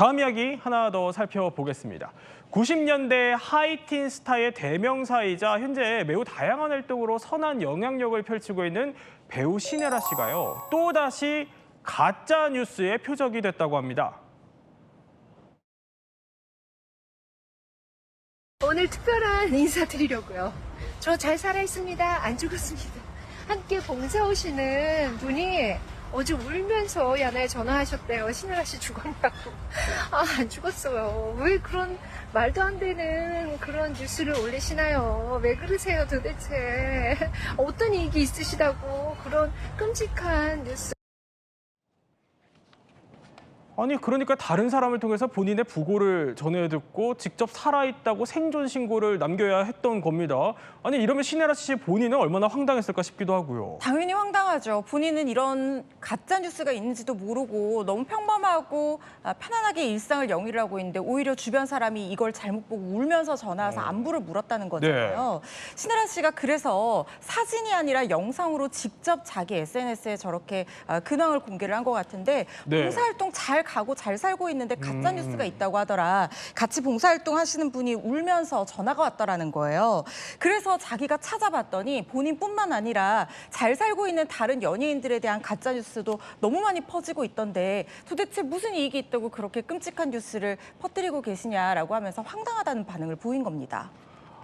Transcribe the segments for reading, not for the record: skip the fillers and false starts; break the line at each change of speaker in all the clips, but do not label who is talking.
다음 이야기 하나 더 살펴보겠습니다. 90년대 하이틴 스타의 대명사이자 현재 매우 다양한 활동으로 선한 영향력을 펼치고 있는 배우 신혜라 씨가요. 또다시 가짜 뉴스의 표적이 됐다고 합니다.
오늘 특별한 인사 드리려고요. 저 잘 살아있습니다. 안 죽었습니다. 함께 봉사 오시는 분이 어제 울면서 야나에 전화하셨대요. 신혜라 씨 죽었냐고. 안 죽었어요. 왜 그런 말도 안 되는 그런 뉴스를 올리시나요? 왜 그러세요 도대체? 어떤 이익이 있으시다고 그런 끔찍한 뉴스.
아니 그러니까 다른 사람을 통해서 본인의 부고를 전해 듣고 직접 살아있다고 생존 신고를 남겨야 했던 겁니다. 아니 이러면 신혜라 씨 본인은 얼마나 황당했을까 싶기도 하고요.
당연히 황당하죠. 본인은 이런 가짜 뉴스가 있는지도 모르고 너무 평범하고 편안하게 일상을 영위를 하고 있는데 오히려 주변 사람이 이걸 잘못 보고 울면서 전화해서 안부를 물었다는 거잖아요. 신혜라 씨가 그래서 사진이 아니라 영상으로 직접 자기 SNS에 저렇게 근황을 공개를 한 것 같은데 봉사활동 잘 가고 잘 살고 있는데 가짜 뉴스가 있다고 하더라. 같이 봉사활동 하시는 분이 울면서 전화가 왔더라는 거예요. 그래서 자기가 찾아봤더니 본인뿐만 아니라 잘 살고 있는 다른 연예인들에 대한 가짜 뉴스도 너무 많이 퍼지고 있던데 도대체 무슨 이익이 있다고 그렇게 끔찍한 뉴스를 퍼뜨리고 계시냐라고 하면서 황당하다는 반응을 보인 겁니다.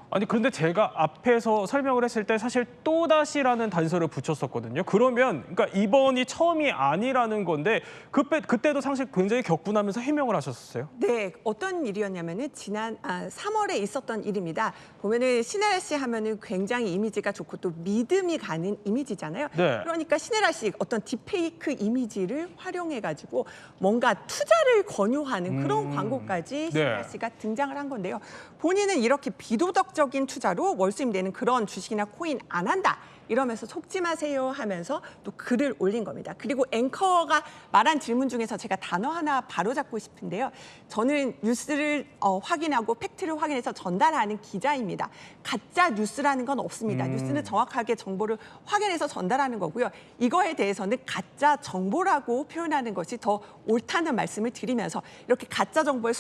아니 그런데 제가 앞에서 설명을 했을 때 사실 또다시라는 단서를 붙였었거든요. 그러면 그러니까 이번이 처음이 아니라는 건데 그때도 사실 굉장히 격분하면서 해명을 하셨었어요.
네, 어떤 일이었냐면은 지난 3월에 있었던 일입니다. 보면은 신혜라 씨 하면은 굉장히 이미지가 좋고 또 믿음이 가는 이미지잖아요.
네.
그러니까 신혜라 씨 어떤 딥페이크 이미지를 활용해가지고 뭔가 투자를 권유하는 그런 광고까지 신혜라 씨가 등장을 한 건데요. 본인은 이렇게 비도덕적인 투자로 월수입 내는 그런 주식이나 코인 안 한다. 이러면서 속지 마세요 하면서 또 글을 올린 겁니다. 그리고 앵커가 말한 질문 중에서 제가 단어 하나 바로잡고 싶은데요. 저는 뉴스를 확인하고 팩트를 확인해서 전달하는 기자입니다. 가짜 뉴스라는 건 없습니다. 뉴스는 정확하게 정보를 확인해서 전달하는 거고요. 이거에 대해서는 가짜 정보라고 표현하는 것이 더 옳다는 말씀을 드리면서 이렇게 가짜 정보에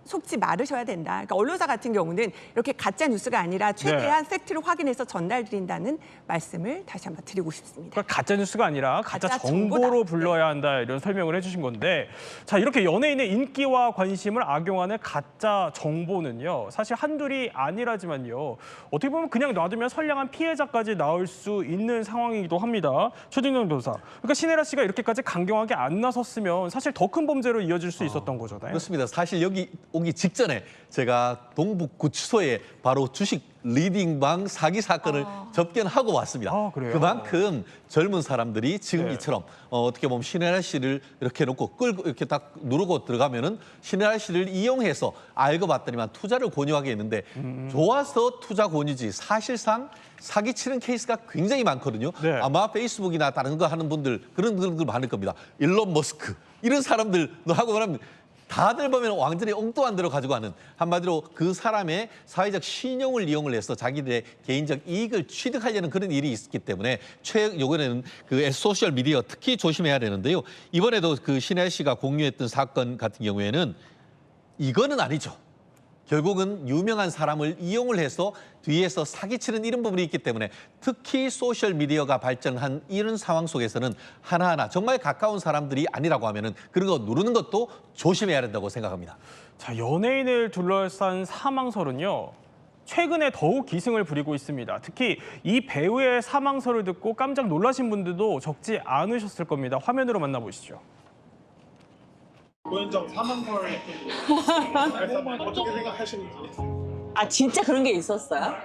속지 말으셔야 된다. 그러니까 언론사 같은 경우는 이렇게 가짜 뉴스가 아니라 최대한 팩트를 확인해서 전달드린다는 말씀을 다시 한번 드리고 싶습니다.
그러니까 가짜 뉴스가 아니라 가짜 정보로
정보다.
불러야 한다 이런 설명을 해주신 건데 자 이렇게 연예인의 인기와 관심을 악용하는 가짜 정보는요 사실 한둘이 아니라지만요 어떻게 보면 그냥 놔두면 선량한 피해자까지 나올 수 있는 상황이기도 합니다. 최진영 변호사. 그러니까 신혜라 씨가 이렇게까지 강경하게 안 나섰으면 사실 더 큰 범죄로 이어질 수 있었던 거잖아요.
그렇습니다. 사실 여기 오기 직전에 제가 동북구치소에 바로 주식 리딩방 사기 사건을 접견하고 왔습니다.
그래요?
그만큼 젊은 사람들이 지금
네.
이처럼 어떻게 보면 신혜라 씨를 이렇게 놓고 끌고 이렇게 딱 누르고 들어가면은 신혜라 씨를 이용해서 알고 봤더니만 투자를 권유하게 했는데 좋아서 투자 권유지 사실상 사기치는 케이스가 굉장히 많거든요.
네.
아마 페이스북이나 다른 거 하는 분들 그런 분들 많을 겁니다. 일론 머스크 이런 사람들 하고 그러면 다들 보면 완전히 엉뚱한 데로 가지고 가는 한마디로 그 사람의 사회적 신용을 이용을 해서 자기들의 개인적 이익을 취득하려는 그런 일이 있기 때문에 요번에는 그 소셜 미디어 특히 조심해야 되는데요. 이번에도 그 신혜 씨가 공유했던 사건 같은 경우에는 이거는 아니죠. 결국은 유명한 사람을 이용을 해서 뒤에서 사기치는 이런 부분이 있기 때문에 특히 소셜미디어가 발전한 이런 상황 속에서는 하나하나 정말 가까운 사람들이 아니라고 하면은 그런 거 누르는 것도 조심해야 된다고 생각합니다.
자 연예인을 둘러싼 사망설은요. 최근에 더욱 기승을 부리고 있습니다. 특히 이 배우의 사망설을 듣고 깜짝 놀라신 분들도 적지 않으셨을 겁니다. 화면으로 만나보시죠.
고현정 사망설에 어떻게 생각하시는지.
아 진짜 그런 게 있었어요?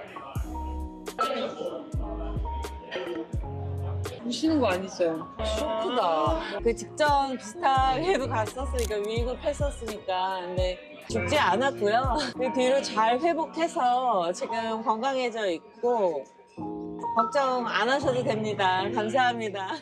우시는 거 아니죠?
쇼크다. 그 직전 비슷하게도 갔었으니까 위급했었으니까 근데 죽지 않았고요. 그 뒤로 잘 회복해서 지금 건강해져 있고 걱정 안 하셔도 됩니다. 감사합니다.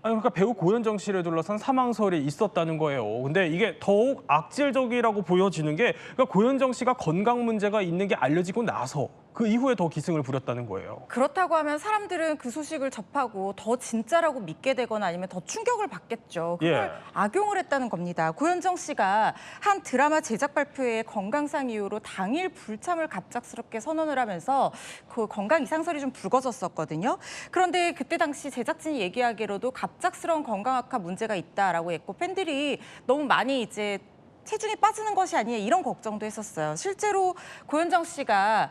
아니, 그러니까 배우 고현정 씨를 둘러싼 사망설이 있었다는 거예요. 근데 이게 더욱 악질적이라고 보여지는 게 그러니까 고현정 씨가 건강 문제가 있는 게 알려지고 나서 그 이후에 더 기승을 부렸다는 거예요.
그렇다고 하면 사람들은 그 소식을 접하고 더 진짜라고 믿게 되거나 아니면 더 충격을 받겠죠. 그걸
예.
악용을 했다는 겁니다. 고현정 씨가 한 드라마 제작 발표회 건강상 이유로 당일 불참을 갑작스럽게 선언을 하면서 그 건강 이상설이 좀 불거졌었거든요. 그런데 그때 당시 제작진이 얘기하기로도 갑작스러운 건강 악화 문제가 있다라고 했고 팬들이 너무 많이 이제 체중이 빠지는 것이 아니냐 이런 걱정도 했었어요. 실제로 고현정 씨가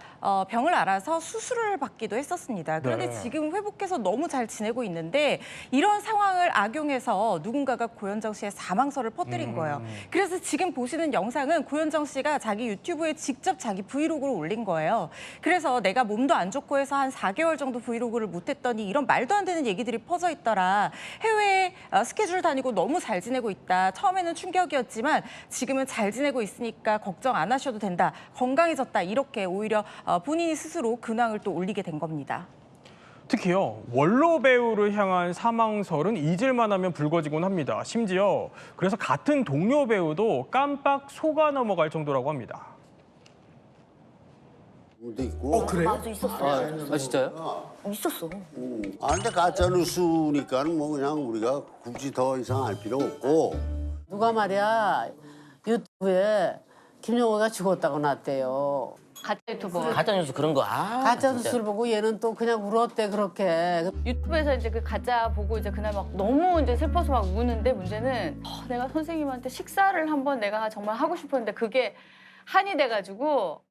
병을 앓아서 수술을 받기도 했었습니다. 그런데
네.
지금 회복해서 너무 잘 지내고 있는데 이런 상황을 악용해서 누군가가 고현정 씨의 사망설을 퍼뜨린 거예요. 그래서 지금 보시는 영상은 고현정 씨가 자기 유튜브에 직접 자기 브이로그를 올린 거예요. 그래서 내가 몸도 안 좋고 해서 한 4개월 정도 브이로그를 못했더니 이런 말도 안 되는 얘기들이 퍼져 있더라. 해외에 스케줄 다니고 너무 잘 지내고 있다. 처음에는 충격이었지만 지금은 잘 지내고 있으니까 걱정 안 하셔도 된다. 건강해졌다. 이렇게 오히려 본인이 스스로 근황을 또 올리게 된 겁니다.
특히요, 원로 배우를 향한 사망설은 잊을만 하면 불거지곤 합니다. 심지어 그래서 같은 동료 배우도 깜빡 속아 넘어갈 정도라고 합니다.
도 있고. 그래?
나도 있었어.
아 진짜요?
있었어.
근데 가짜 뉴스니까 뭐 그냥 우리가 굳이 더 이상 알 필요 없고.
누가 말이야 유튜브에 김영호가 죽었다고 났대요.
가짜 유튜버.
가짜 뉴스 그런 거.
가짜 뉴스를 보고 얘는 또 그냥 울었대 그렇게.
유튜브에서 이제 그 가짜 보고 이제 그날 막 너무 이제 슬퍼서 막 우는데 문제는 내가 선생님한테 식사를 한번 내가 정말 하고 싶었는데 그게 한이 돼가지고.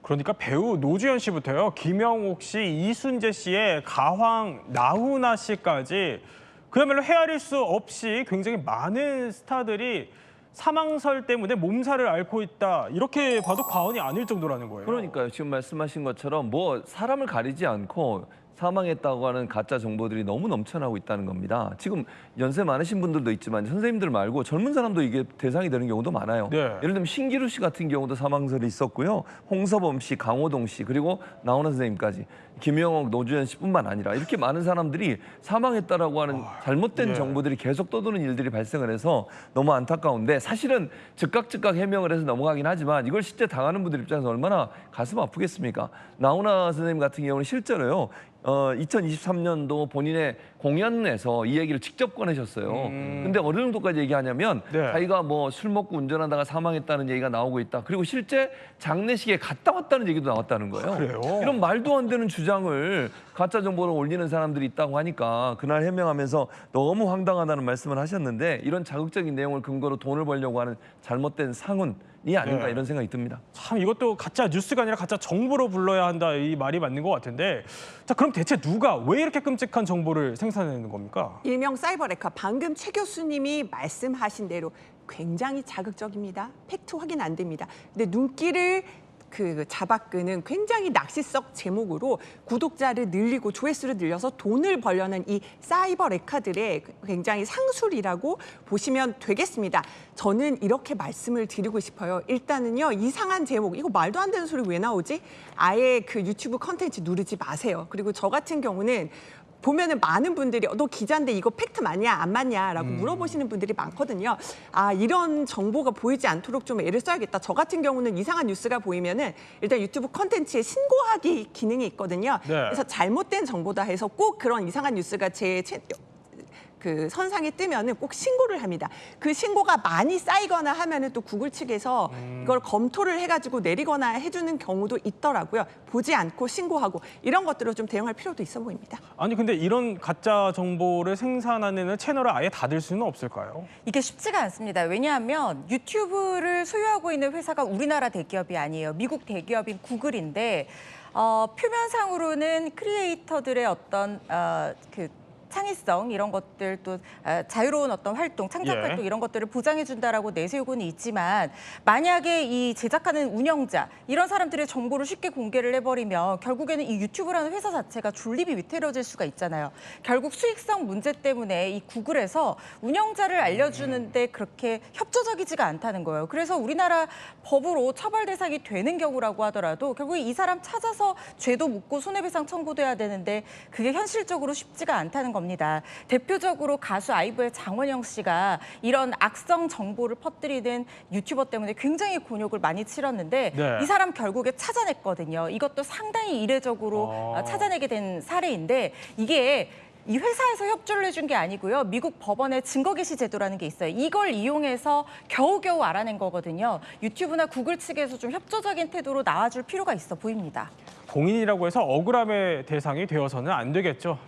그러니까 배우 노주현 씨부터요, 김영옥 씨, 이순재 씨의 가황 나훈아 씨까지 그야말로 헤아릴 수 없이 굉장히 많은 스타들이 사망설 때문에 몸살을 앓고 있다. 이렇게 봐도 과언이 아닐 정도라는 거예요.
그러니까요. 지금 말씀하신 것처럼 뭐 사람을 가리지 않고 사망했다고 하는 가짜 정보들이 너무 넘쳐나고 있다는 겁니다. 지금 연세 많으신 분들도 있지만 선생님들 말고 젊은 사람도 이게 대상이 되는 경우도 많아요.
네.
예를 들면 신기루 씨 같은 경우도 사망설이 있었고요. 홍서범 씨, 강호동 씨, 그리고 나훈아 선생님까지 김영옥, 노주현 씨뿐만 아니라 이렇게 많은 사람들이 사망했다라고 하는 잘못된
예.
정보들이 계속 떠도는 일들이 발생을 해서 너무 안타까운데 사실은 즉각 해명을 해서 넘어가긴 하지만 이걸 실제 당하는 분들 입장에서 얼마나 가슴 아프겠습니까? 나훈아 선생님 같은 경우는 실제로요. 2023년도 본인의 공연에서 이 얘기를 직접 꺼내셨어요. 근데 어느 정도까지 얘기하냐면
네.
자기가 뭐 술 먹고 운전하다가 사망했다는 얘기가 나오고 있다. 그리고 실제 장례식에 갔다 왔다는 얘기도 나왔다는 거예요.
그래요?
이런 말도 안 되는 주장을 가짜 정보로 올리는 사람들이 있다고 하니까 그날 해명하면서 너무 황당하다는 말씀을 하셨는데 이런 자극적인 내용을 근거로 돈을 벌려고 하는 잘못된 상훈이 아닌가
네.
이런 생각이 듭니다.
참 이것도 가짜 뉴스가 아니라 가짜 정보로 불러야 한다, 이 말이 맞는 것 같은데, 자 그럼 대체 누가 왜 이렇게 끔찍한 정보를 생산해내는 겁니까?
일명 사이버레카, 방금 최 교수님이 말씀하신 대로 굉장히 자극적입니다. 팩트 확인 안 됩니다. 근데 눈길을 잡아끄는 굉장히 낚시성 제목으로 구독자를 늘리고 조회수를 늘려서 돈을 벌려는 이 사이버 레카들의 굉장히 상술이라고 보시면 되겠습니다. 저는 이렇게 말씀을 드리고 싶어요. 일단은요, 이상한 제목, 이거 말도 안 되는 소리 왜 나오지? 아예 그 유튜브 컨텐츠 누르지 마세요. 그리고 저 같은 경우는 보면은 많은 분들이 너 기자인데 이거 팩트 맞냐 안 맞냐라고 물어보시는 분들이 많거든요. 아, 이런 정보가 보이지 않도록 좀 애를 써야겠다. 저 같은 경우는 이상한 뉴스가 보이면은 일단 유튜브 컨텐츠에 신고하기 기능이 있거든요.
네.
그래서 잘못된 정보다 해서 꼭 그런 이상한 뉴스가 그 선상에 뜨면은 꼭 신고를 합니다. 그 신고가 많이 쌓이거나 하면은 또 구글 측에서 이걸 검토를 해가지고 내리거나 해주는 경우도 있더라고요. 보지 않고 신고하고 이런 것들을 좀 대응할 필요도 있어 보입니다.
아니 근데 이런 가짜 정보를 생산하는 채널을 아예 닫을 수는 없을까요?
이게 쉽지가 않습니다. 왜냐하면 유튜브를 소유하고 있는 회사가 우리나라 대기업이 아니에요. 미국 대기업인 구글인데 표면상으로는 크리에이터들의 어떤 창의성 이런 것들 또 자유로운 어떤 활동, 창작
예.
활동 이런 것들을 보장해준다라고 내세우고는 있지만 만약에 이 제작하는 운영자 이런 사람들의 정보를 쉽게 공개를 해버리면 결국에는 이 유튜브라는 회사 자체가 존립이 위태로워질 수가 있잖아요. 결국 수익성 문제 때문에 이 구글에서 운영자를 알려주는데 그렇게 협조적이지가 않다는 거예요. 그래서 우리나라 법으로 처벌 대상이 되는 경우라고 하더라도 결국에 이 사람 찾아서 죄도 묻고 손해배상 청구돼야 되는데 그게 현실적으로 쉽지가 않다는 겁니다. 겁니다. 대표적으로 가수 아이브의 장원영 씨가 이런 악성 정보를 퍼뜨리는 유튜버 때문에 굉장히 곤욕을 많이 치렀는데
네.
이 사람 결국에 찾아냈거든요. 이것도 상당히 이례적으로 찾아내게 된 사례인데 이게 이 회사에서 협조를 해준 게 아니고요. 미국 법원의 증거개시 제도라는 게 있어요. 이걸 이용해서 겨우겨우 알아낸 거거든요. 유튜브나 구글 측에서 좀 협조적인 태도로 나와줄 필요가 있어 보입니다.
공인이라고 해서 억울함의 대상이 되어서는 안 되겠죠.